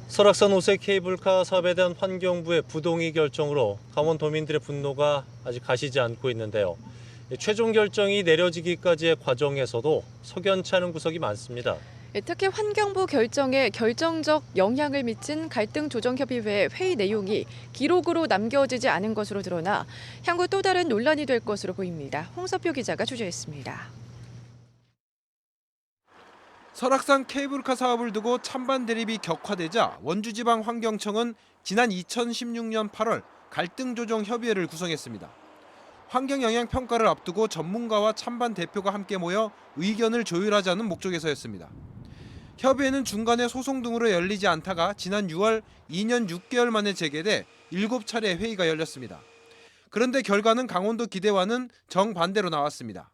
설악산 오색 케이블카 사업에 대한 환경부의 부동의 결정으로 강원도민들의 분노가 아직 가시지 않고 있는데요. 최종 결정이 내려지기까지의 과정에서도 석연치 않은 구석이 많습니다. 특히 환경부 결정에 결정적 영향을 미친 갈등조정협의회 회의 내용이 기록으로 남겨지지 않은 것으로 드러나 향후 또 다른 논란이 될 것으로 보입니다. 홍석표 기자가 취재했습니다. 설악산 케이블카 사업을 두고 찬반 대립이 격화되자 원주지방환경청은 지난 2016년 8월 갈등조정협의회를 구성했습니다. 환경영향평가를 앞두고 전문가와 찬반 대표가 함께 모여 의견을 조율하자는 목적에서였습니다. 협의회는 중간에 소송 등으로 열리지 않다가 지난 6월 2년 6개월 만에 재개돼 7차례 회의가 열렸습니다. 그런데 결과는 강원도 기대와는 정반대로 나왔습니다.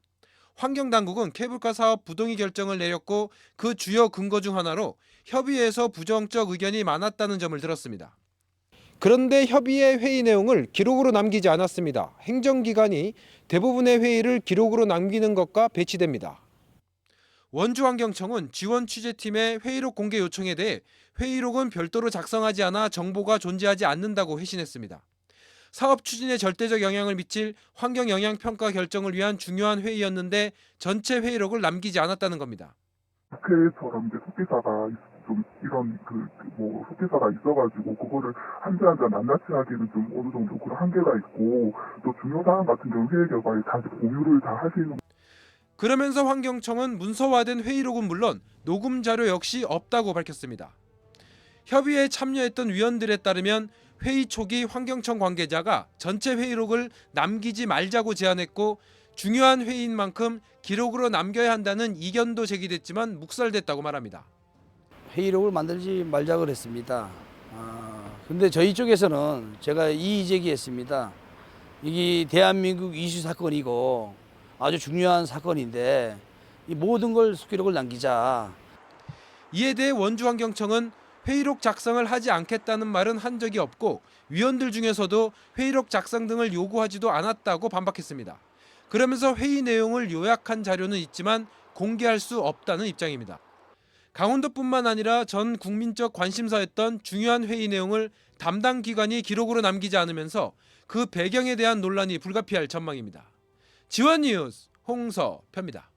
환경당국은 케이블카 사업 부동의 결정을 내렸고 그 주요 근거 중 하나로 협의회에서 부정적 의견이 많았다는 점을 들었습니다. 그런데 협의회 회의 내용을 기록으로 남기지 않았습니다. 행정기관이 대부분의 회의를 기록으로 남기는 것과 배치됩니다. 원주환경청은 지원 취재팀의 회의록 공개 요청에 대해 회의록은 별도로 작성하지 않아 정보가 존재하지 않는다고 회신했습니다. 사업 추진에 절대적 영향을 미칠 환경영향평가 결정을 위한 중요한 회의였는데 전체 회의록을 남기지 않았다는 겁니다. 국회처럼 이제 속기사가 좀 이런 속기사가 있어가지고 그거를 한 줄 한 줄 낱낱이 하기는 좀 어느 정도 그런 한계가 있고 또 중요 사항 같은 경우 회의 결과에 다시 공유를 다 하시는. 그러면서 환경청은 문서화된 회의록은 물론 녹음 자료 역시 없다고 밝혔습니다. 협의회에 참여했던 위원들에 따르면 회의 초기 환경청 관계자가 전체 회의록을 남기지 말자고 제안했고 중요한 회의인 만큼 기록으로 남겨야 한다는 이견도 제기됐지만 묵살됐다고 말합니다. 회의록을 만들지 말자 그랬습니다. 근데 저희 쪽에서는 제가 이의 제기했습니다. 이게 대한민국 이슈 사건이고 아주 중요한 사건인데 이 모든 걸 기록을 남기자. 이에 대해 원주환경청은 회의록 작성을 하지 않겠다는 말은 한 적이 없고 위원들 중에서도 회의록 작성 등을 요구하지도 않았다고 반박했습니다. 그러면서 회의 내용을 요약한 자료는 있지만 공개할 수 없다는 입장입니다. 강원도뿐만 아니라 전 국민적 관심사였던 중요한 회의 내용을 담당 기관이 기록으로 남기지 않으면서 그 배경에 대한 논란이 불가피할 전망입니다. 지원 뉴스 홍서표입니다.